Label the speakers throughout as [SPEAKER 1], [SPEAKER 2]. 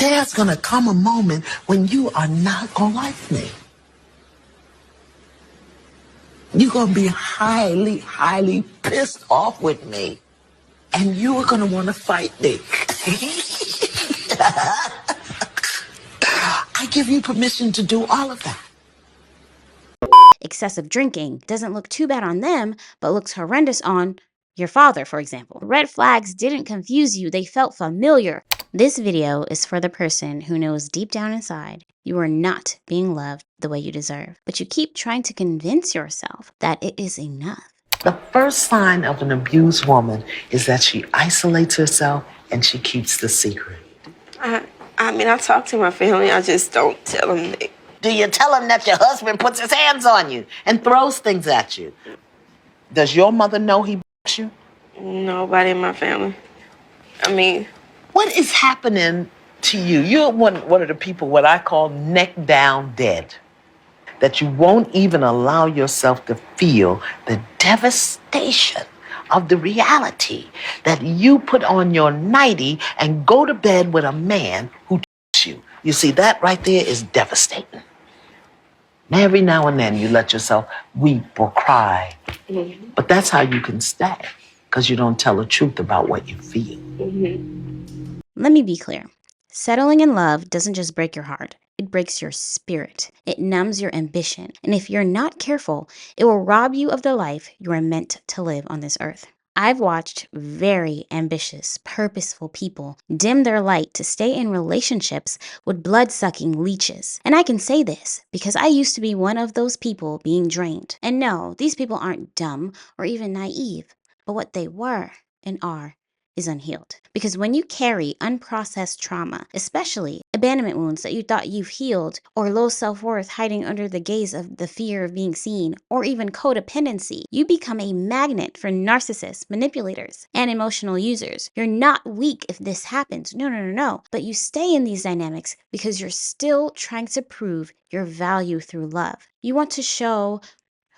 [SPEAKER 1] there's going to come a moment when you are not going to like me. You're going to be highly, highly pissed off with me. And you are going to want to fight me. I give you permission to do all of that.
[SPEAKER 2] Excessive drinking doesn't look too bad on them, but looks horrendous on your father, for example. Red flags didn't confuse you, they felt familiar. This video is for the person who knows deep down inside you are not being loved the way you deserve, but you keep trying to convince yourself that it is enough.
[SPEAKER 1] The first sign of an abused woman is that she isolates herself and she keeps the secret.
[SPEAKER 3] I talk to my family, I just don't tell them.
[SPEAKER 1] Do you tell them that your husband puts his hands on you and throws things at you? Does your mother know he b***s you?
[SPEAKER 3] Nobody in my family.
[SPEAKER 1] What is happening to you? You're one of the people what I call neck down dead. That you won't even allow yourself to feel the devastation of the reality that you put on your nightie and go to bed with a man who you. You see, that right there is devastating. Every now and then you let yourself weep or cry. Mm-hmm. But that's how you can stay, because you don't tell the truth about what you feel.
[SPEAKER 2] Mm-hmm. Let me be clear. Settling in love doesn't just break your heart. It breaks your spirit. It numbs your ambition. And if you're not careful, it will rob you of the life you are meant to live on this earth. I've watched very ambitious, purposeful people dim their light to stay in relationships with blood-sucking leeches. And I can say this because I used to be one of those people being drained. And no, these people aren't dumb or even naive, but what they were and are is unhealed. Because when you carry unprocessed trauma, especially abandonment wounds that you thought you've healed, or low self-worth hiding under the gaze of the fear of being seen, or even codependency, you become a magnet for narcissists, manipulators, and emotional users. You're not weak if this happens. No. But you stay in these dynamics because you're still trying to prove your value through love. You want to show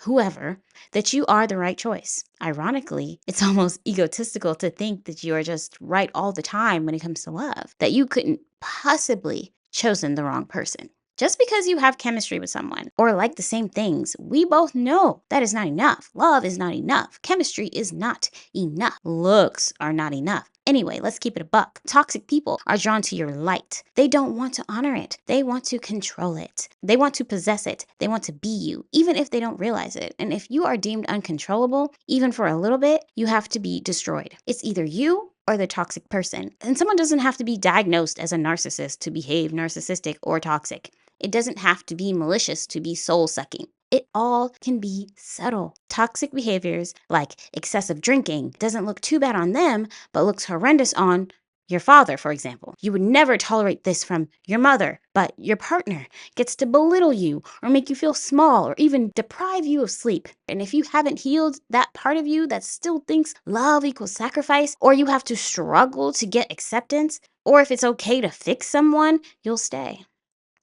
[SPEAKER 2] whoever that you are the right choice. Ironically, it's almost egotistical to think that you are just right all the time when it comes to love, that you couldn't possibly chosen the wrong person. Just because you have chemistry with someone or like the same things, we both know that is not enough. Love is not enough. Chemistry is not enough. Looks are not enough. Anyway, let's keep it a buck. Toxic people are drawn to your light. They don't want to honor it. They want to control it. They want to possess it. They want to be you, even if they don't realize it. And if you are deemed uncontrollable, even for a little bit, you have to be destroyed. It's either you or the toxic person. And someone doesn't have to be diagnosed as a narcissist to behave narcissistic or toxic. It doesn't have to be malicious to be soul-sucking. It all can be subtle. Toxic behaviors like excessive drinking doesn't look too bad on them, but looks horrendous on your father, for example. You would never tolerate this from your mother, but your partner gets to belittle you or make you feel small or even deprive you of sleep. And if you haven't healed that part of you that still thinks love equals sacrifice, or you have to struggle to get acceptance, or if it's okay to fix someone, you'll stay.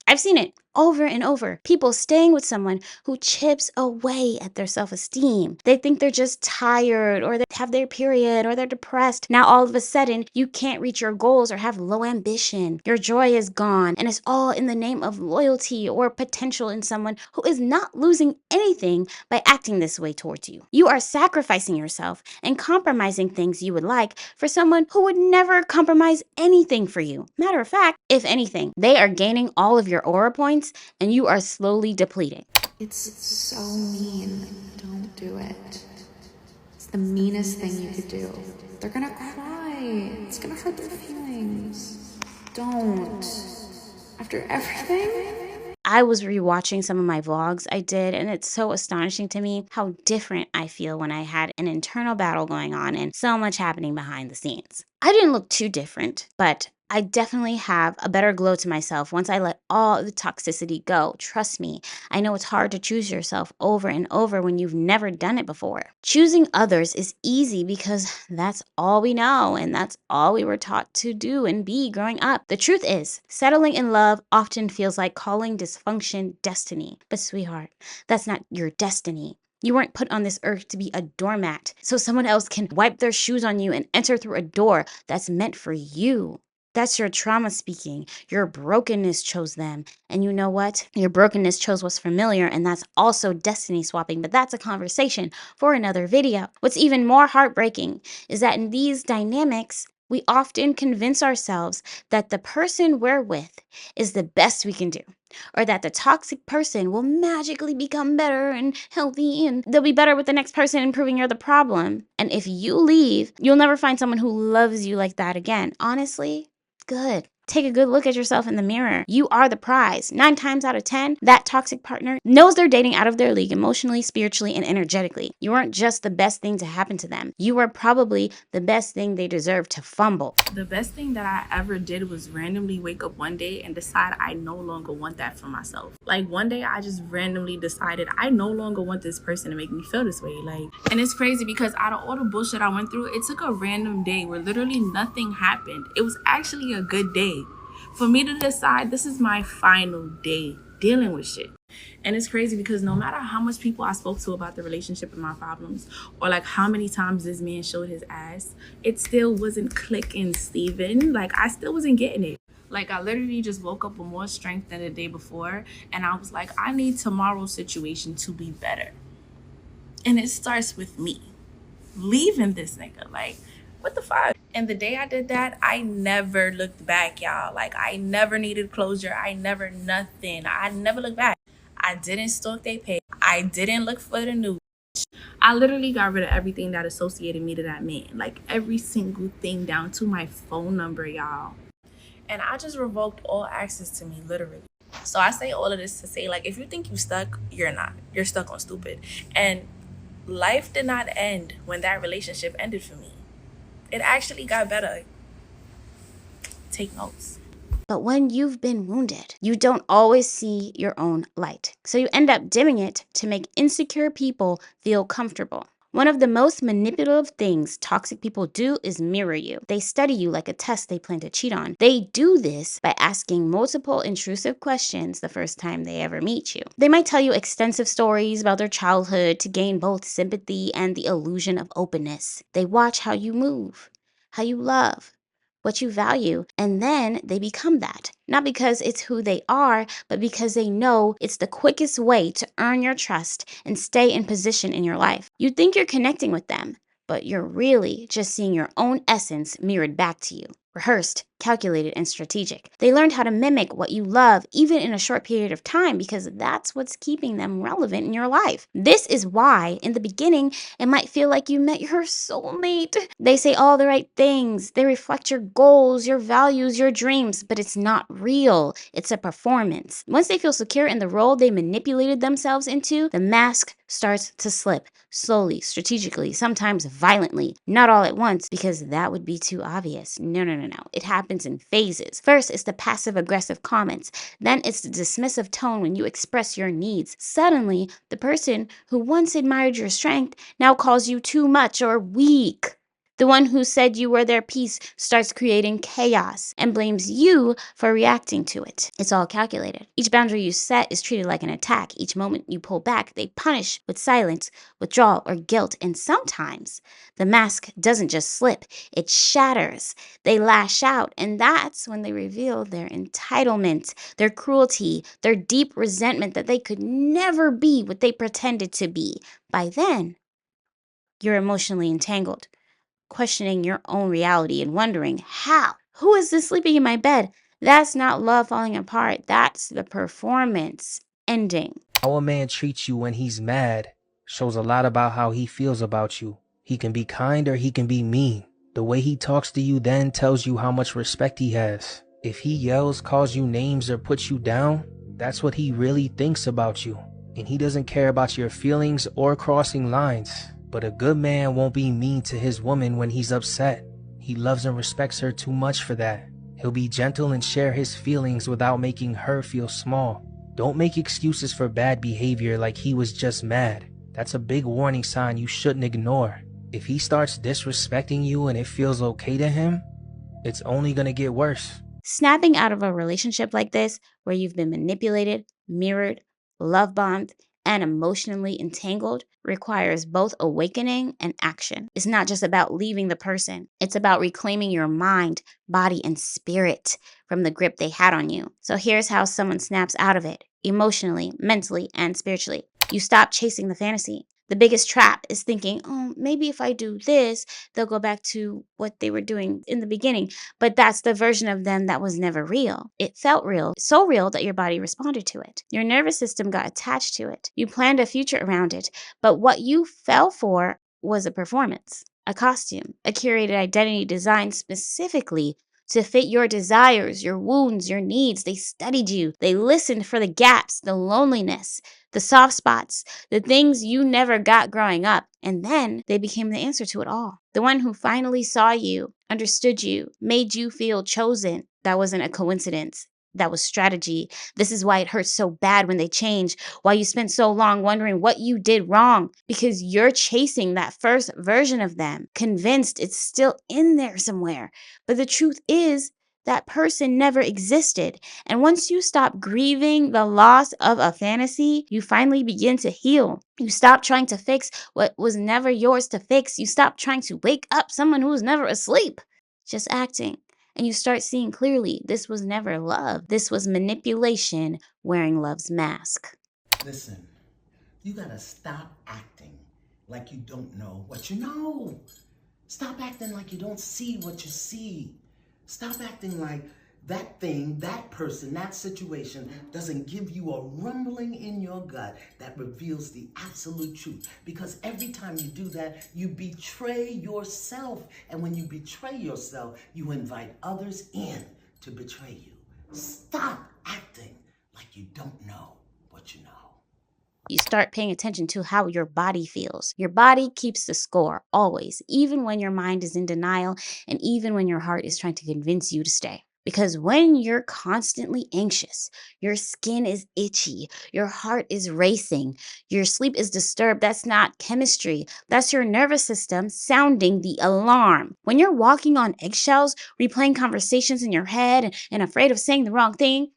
[SPEAKER 2] I've seen it over and over. People staying with someone who chips away at their self-esteem. They think they're just tired, or they have their period, or they're depressed. Now all of a sudden, you can't reach your goals or have low ambition. Your joy is gone, and it's all in the name of loyalty or potential in someone who is not losing anything by acting this way towards you. You are sacrificing yourself and compromising things you would like for someone who would never compromise anything for you. Matter of fact, if anything, they are gaining all of your aura points and you are slowly depleting.
[SPEAKER 4] It's so mean. Don't do it. It's the meanest thing you could do. They're gonna cry. It's gonna hurt their feelings. Don't. After everything.
[SPEAKER 2] I was rewatching some of my vlogs I did, and it's so astonishing to me how different I feel when I had an internal battle going on and so much happening behind the scenes. I didn't look too different, but I definitely have a better glow to myself once I let all the toxicity go. Trust me, I know it's hard to choose yourself over and over when you've never done it before. Choosing others is easy because that's all we know and that's all we were taught to do and be growing up. The truth is, settling in love often feels like calling dysfunction destiny. But sweetheart, that's not your destiny. You weren't put on this earth to be a doormat so someone else can wipe their shoes on you and enter through a door that's meant for you. That's your trauma speaking. Your brokenness chose them. And you know what? Your brokenness chose what's familiar, and that's also destiny swapping. But that's a conversation for another video. What's even more heartbreaking is that in these dynamics, we often convince ourselves that the person we're with is the best we can do, or that the toxic person will magically become better and healthy and they'll be better with the next person, proving you're the problem. And if you leave, you'll never find someone who loves you like that again. Honestly, good. Take a good look at yourself in the mirror. You are the prize. 9 times out of 10, that toxic partner knows they're dating out of their league emotionally, spiritually, and energetically. You aren't just the best thing to happen to them. You are probably the best thing they deserve to fumble.
[SPEAKER 5] The best thing that I ever did was randomly wake up one day and decide I no longer want that for myself. Like one day I just randomly decided I no longer want this person to make me feel this way. And it's crazy because out of all the bullshit I went through, it took a random day where literally nothing happened. It was actually a good day for me to decide this is my final day dealing with shit. And it's crazy because no matter how much people I spoke to about the relationship and my problems, or like how many times this man showed his ass, it still wasn't clicking, Steven. Like I still wasn't getting it. Like I literally just woke up with more strength than the day before, and I was like, I need tomorrow's situation to be better. And it starts with me leaving this nigga. Like, what the fuck? And the day I did that, I never looked back, y'all. Like I never needed closure. I never looked back. I didn't stalk their page. I didn't look for the news. I literally got rid of everything that associated me to that man. Like every single thing down to my phone number, y'all. And I just revoked all access to me, literally. So I say all of this to say, like, if you think you stuck, you're not. You're stuck on stupid. And life did not end when that relationship ended for me. It actually got better. Take notes.
[SPEAKER 2] But when you've been wounded, you don't always see your own light. So you end up dimming it to make insecure people feel comfortable. One of the most manipulative things toxic people do is mirror you. They study you like a test they plan to cheat on. They do this by asking multiple intrusive questions the first time they ever meet you. They might tell you extensive stories about their childhood to gain both sympathy and the illusion of openness. They watch how you move, how you love, what you value, and then they become that. Not because it's who they are, but because they know it's the quickest way to earn your trust and stay in position in your life. You think you're connecting with them, but you're really just seeing your own essence mirrored back to you. Rehearsed, calculated, and strategic. They learned how to mimic what you love, even in a short period of time, because that's what's keeping them relevant in your life. This is why, in the beginning, it might feel like you met your soulmate. They say all the right things. They reflect your goals, your values, your dreams, but it's not real. It's a performance. Once they feel secure in the role they manipulated themselves into, the mask starts to slip. Slowly, strategically, sometimes violently. Not all at once, because that would be too obvious. No. It happens in phases. First, it's the passive-aggressive comments. Then it's the dismissive tone when you express your needs. Suddenly, the person who once admired your strength now calls you too much or weak. The one who said you were their piece starts creating chaos and blames you for reacting to it. It's all calculated. Each boundary you set is treated like an attack. Each moment you pull back, they punish with silence, withdrawal, or guilt. And sometimes the mask doesn't just slip, it shatters. They lash out, and that's when they reveal their entitlement, their cruelty, their deep resentment that they could never be what they pretended to be. By then, you're emotionally entangled, questioning your own reality and wondering, how? Who is this sleeping in my bed? That's not love falling apart. That's the performance ending.
[SPEAKER 6] How a man treats you when he's mad shows a lot about how he feels about you. He can be kind or he can be mean. The way he talks to you then tells you how much respect he has. If he yells, calls you names, or puts you down, that's what he really thinks about you. And he doesn't care about your feelings or crossing lines. But a good man won't be mean to his woman when he's upset. He loves and respects her too much for that. He'll be gentle and share his feelings without making her feel small. Don't make excuses for bad behavior like he was just mad. That's a big warning sign you shouldn't ignore. If he starts disrespecting you and it feels okay to him, it's only gonna get worse.
[SPEAKER 2] Snapping out of a relationship like this, where you've been manipulated, mirrored, love bombed, and emotionally entangled requires both awakening and action. It's not just about leaving the person. It's about reclaiming your mind, body, and spirit from the grip they had on you. So here's how someone snaps out of it, emotionally, mentally, and spiritually. You stop chasing the fantasy. The biggest trap is thinking, oh, maybe if I do this, they'll go back to what they were doing in the beginning. But that's the version of them that was never real. It felt real, so real that your body responded to it. Your nervous system got attached to it. You planned a future around it. But what you fell for was a performance, a costume, a curated identity designed specifically to fit your desires, your wounds, your needs. They studied you. They listened for the gaps, the loneliness, the soft spots, the things you never got growing up. And then they became the answer to it all. The one who finally saw you, understood you, made you feel chosen. That wasn't a coincidence. That was strategy. This is why it hurts so bad when they change, why you spent so long wondering what you did wrong, because you're chasing that first version of them, convinced it's still in there somewhere. But the truth is, that person never existed. And once you stop grieving the loss of a fantasy, you finally begin to heal. You stop trying to fix what was never yours to fix. You stop trying to wake up someone who was never asleep, just acting. And you start seeing clearly this was never love. This was manipulation wearing love's mask.
[SPEAKER 1] Listen, you gotta stop acting like you don't know what you know. Stop acting like you don't see what you see. Stop acting like that thing, that person, that situation doesn't give you a rumbling in your gut that reveals the absolute truth. Because every time you do that, you betray yourself. And when you betray yourself, you invite others in to betray you. Stop acting like you don't know what you know.
[SPEAKER 2] You start paying attention to how your body feels. Your body keeps the score, always, even when your mind is in denial and even when your heart is trying to convince you to stay. Because when you're constantly anxious, your skin is itchy, your heart is racing, your sleep is disturbed, that's not chemistry. That's your nervous system sounding the alarm. When you're walking on eggshells, replaying conversations in your head and afraid of saying the wrong thing,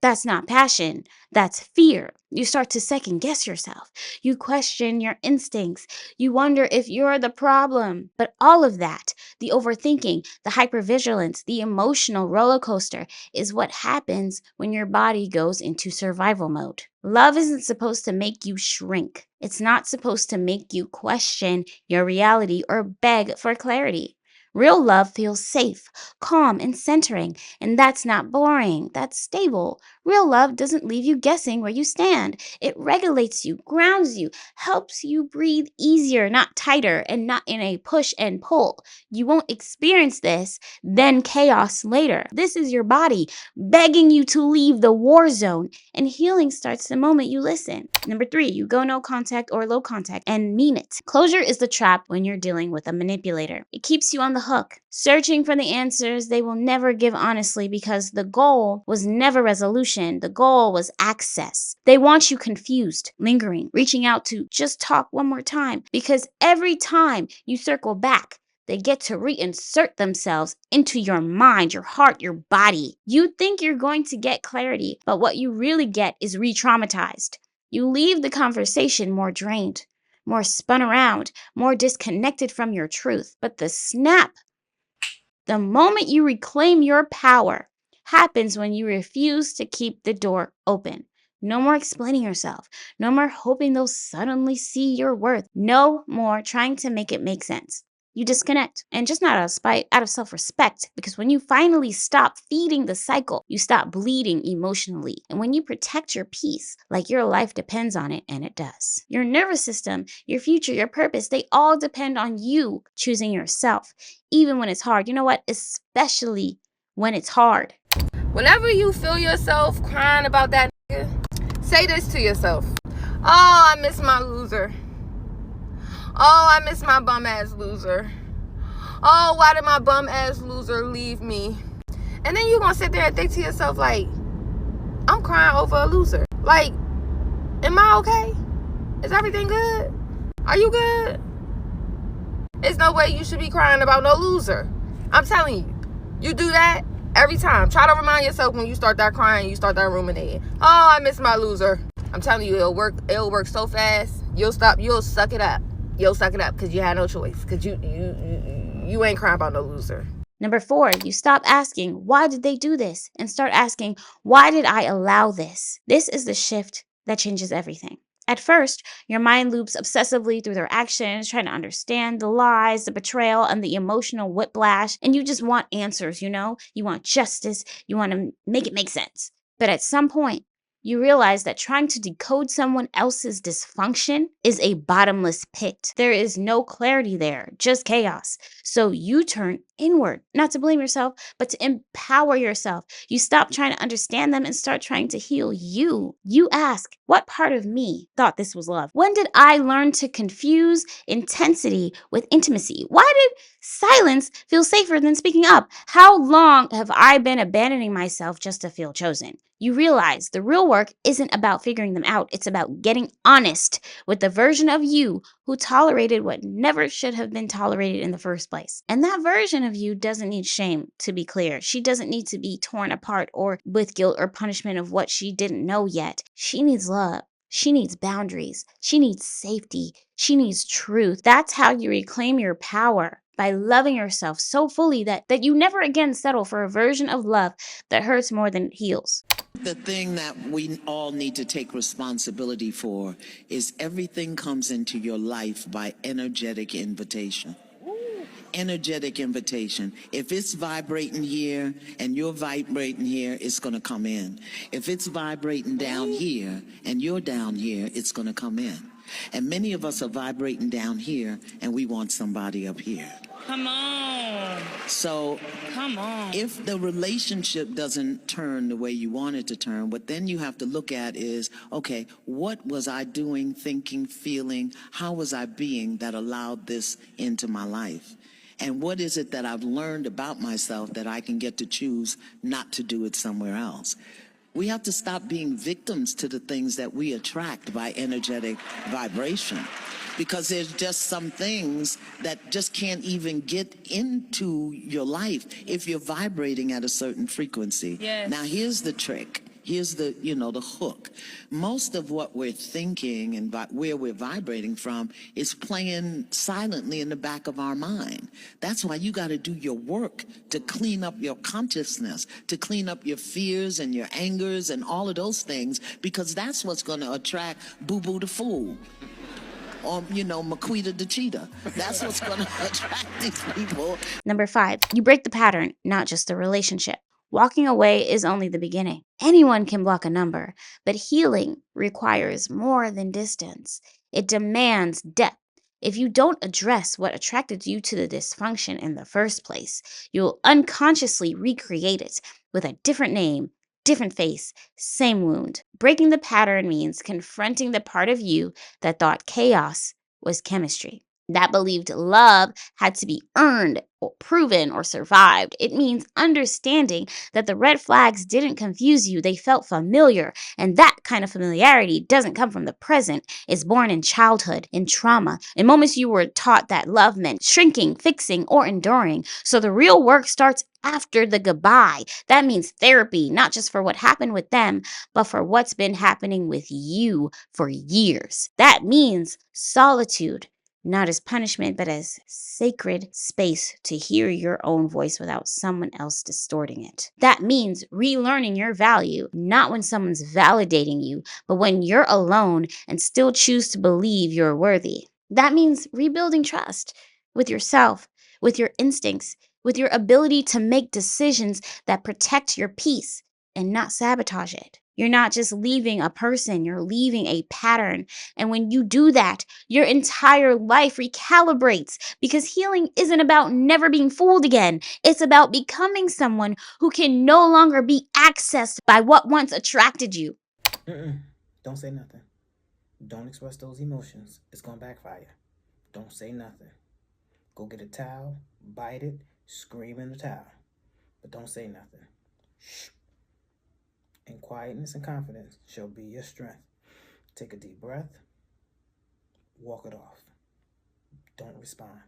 [SPEAKER 2] that's not passion. That's fear. You start to second guess yourself. You question your instincts. You wonder if you're the problem. But all of that, the overthinking, the hypervigilance, the emotional roller coaster is what happens when your body goes into survival mode. Love isn't supposed to make you shrink. It's not supposed to make you question your reality or beg for clarity. Real love feels safe, calm, and centering, and that's not boring. That's stable. Real love doesn't leave you guessing where you stand. It regulates you, grounds you, helps you breathe easier, not tighter, and not in a push and pull. You won't experience this, then chaos later. This is your body begging you to leave the war zone, and healing starts the moment you listen. Number 3, you go no contact or low contact and mean it. Closure is the trap when you're dealing with a manipulator. It keeps you on the hook, searching for the answers they will never give honestly, because the goal was never resolution. The goal was access. They want you confused, lingering, reaching out to just talk one more time, because every time you circle back, they get to reinsert themselves into your mind, your heart, your body. You think you're going to get clarity, but what you really get is re-traumatized. You leave the conversation more drained, more spun around, more disconnected from your truth. But the snap, the moment you reclaim your power, happens when you refuse to keep the door open. No more explaining yourself. No more hoping they'll suddenly see your worth. No more trying to make it make sense. You disconnect, and just not out of spite, out of self-respect, because when you finally stop feeding the cycle, you stop bleeding emotionally. And when you protect your peace, like your life depends on it, and it does. Your nervous system, your future, your purpose, they all depend on you choosing yourself, even when it's hard. You know what? Especially when it's hard.
[SPEAKER 3] Whenever you feel yourself crying about that nigga, say this to yourself. Oh, I miss my loser. Oh, I miss my bum ass loser. Oh, why did my bum ass loser leave me? And then you're gonna sit there and think to yourself, like, I'm crying over a loser. Like, am I okay? Is everything good? Are you good? There's no way you should be crying about no loser. I'm telling you. You do that every time. Try to remind yourself when you start that crying, you start that ruminating. Oh, I miss my loser. I'm telling you, it'll work so fast. You'll suck it up. You'll suck it up because you had no choice. Because you ain't crying about no loser.
[SPEAKER 2] Number 4, you stop asking, why did they do this? And start asking, why did I allow this? This is the shift that changes everything. At first, your mind loops obsessively through their actions, trying to understand the lies, the betrayal, and the emotional whiplash. And you just want answers, you know? You want justice. You want to make it make sense. But at some point, you realize that trying to decode someone else's dysfunction is a bottomless pit. There is no clarity there, just chaos. So you turn inward, not to blame yourself, but to empower yourself. You stop trying to understand them and start trying to heal you. You ask, what part of me thought this was love? When did I learn to confuse intensity with intimacy? Why did silence feel safer than speaking up? How long have I been abandoning myself just to feel chosen? You realize the real work isn't about figuring them out. It's about getting honest with the version of you who tolerated what never should have been tolerated in the first place. And that version of you doesn't need shame, to be clear. She doesn't need to be torn apart or with guilt or punishment of what she didn't know yet. She needs love. She needs boundaries. She needs safety. She needs truth. That's how you reclaim your power, by loving yourself so fully that you never again settle for a version of love that hurts more than it heals.
[SPEAKER 1] The thing that we all need to take responsibility for is everything comes into your life by energetic invitation. Energetic invitation. If it's vibrating here and you're vibrating here, it's going to come in. If it's vibrating down here and you're down here, it's going to come in. And many of us are vibrating down here and we want somebody up here.
[SPEAKER 5] Come on.
[SPEAKER 1] So
[SPEAKER 5] Come on.
[SPEAKER 1] if the relationship doesn't turn the way you want it to turn, what then you have to look at is, okay, what was I doing, thinking, feeling? How was I being that allowed this into my life? And what is it that I've learned about myself that I can get to choose not to do it somewhere else? We have to stop being victims to the things that we attract by energetic vibration, because there's just some things that just can't even get into your life if you're vibrating at a certain frequency.
[SPEAKER 5] Yes.
[SPEAKER 1] Now, here's the trick. Here's the, the hook. Most of what we're thinking and where we're vibrating from is playing silently in the back of our mind. That's why you got to do your work to clean up your consciousness, to clean up your fears and your angers and all of those things, because that's what's going to attract Boo Boo the Fool. Or, Maquita the cheetah. That's what's going to attract these people.
[SPEAKER 2] Number 5, you break the pattern, not just the relationship. Walking away is only the beginning. Anyone can block a number, but healing requires more than distance. It demands depth. If you don't address what attracted you to the dysfunction in the first place, you'll unconsciously recreate it with a different name, different face, same wound. Breaking the pattern means confronting the part of you that thought chaos was chemistry, that believed love had to be earned or proven or survived. It means understanding that the red flags didn't confuse you, they felt familiar. And that kind of familiarity doesn't come from the present. It's born in childhood, in trauma, in moments you were taught that love meant shrinking, fixing, or enduring. So the real work starts after the goodbye. That means therapy, not just for what happened with them, but for what's been happening with you for years. That means solitude, not as punishment, but as sacred space to hear your own voice without someone else distorting it. That means relearning your value, not when someone's validating you, but when you're alone and still choose to believe you're worthy. That means rebuilding trust with yourself, with your instincts, with your ability to make decisions that protect your peace and not sabotage it. You're not just leaving a person, you're leaving a pattern. And when you do that, your entire life recalibrates, because healing isn't about never being fooled again. It's about becoming someone who can no longer be accessed by what once attracted you.
[SPEAKER 6] Don't say nothing. Don't express those emotions. It's going to backfire. Don't say nothing. Go get a towel, bite it, scream in the towel. But don't say nothing. Shh. And quietness and confidence shall be your strength. Take a deep breath. Walk it off. Don't respond.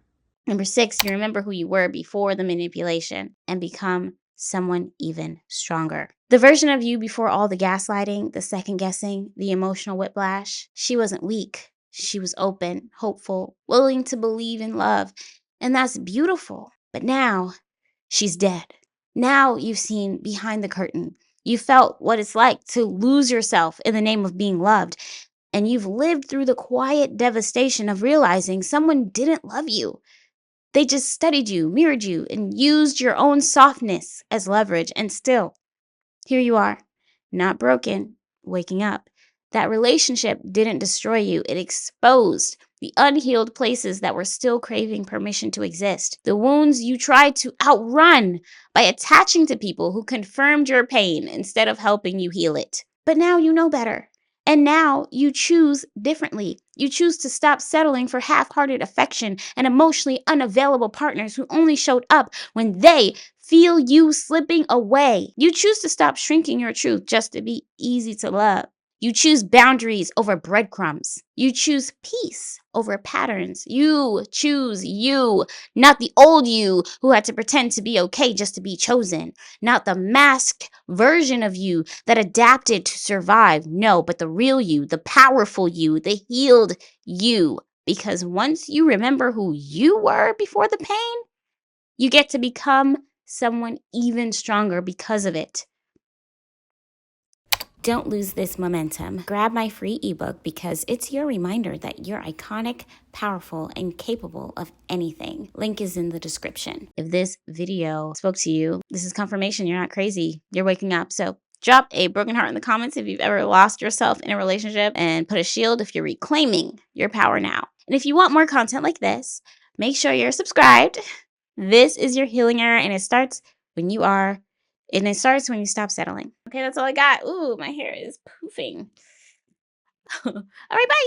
[SPEAKER 2] Number 6, you remember who you were before the manipulation and become someone even stronger. The version of you before all the gaslighting, the second guessing, the emotional whiplash, she wasn't weak. She was open, hopeful, willing to believe in love. And that's beautiful. But now she's dead. Now you've seen behind the curtain. You felt what it's like to lose yourself in the name of being loved. And you've lived through the quiet devastation of realizing someone didn't love you. They just studied you, mirrored you, and used your own softness as leverage. And still, here you are, not broken, waking up. That relationship didn't destroy you. It exposed the unhealed places that were still craving permission to exist. The wounds you tried to outrun by attaching to people who confirmed your pain instead of helping you heal it. But now you know better. And now you choose differently. You choose to stop settling for half-hearted affection and emotionally unavailable partners who only showed up when they feel you slipping away. You choose to stop shrinking your truth just to be easy to love. You choose boundaries over breadcrumbs. You choose peace over patterns. You choose you, not the old you who had to pretend to be okay just to be chosen. Not the masked version of you that adapted to survive. No, but the real you, the powerful you, the healed you. Because once you remember who you were before the pain, you get to become someone even stronger because of it. Don't lose this momentum. Grab my free ebook because it's your reminder that you're iconic, powerful, and capable of anything. Link is in the description. If this video spoke to you, this is confirmation you're not crazy. You're waking up. So drop a broken heart in the comments if you've ever lost yourself in a relationship, and put a shield if you're reclaiming your power now. And if you want more content like this, make sure you're subscribed. This is your healing era, and it starts when you stop settling. Okay, that's all I got. Ooh, my hair is poofing. All right, bye.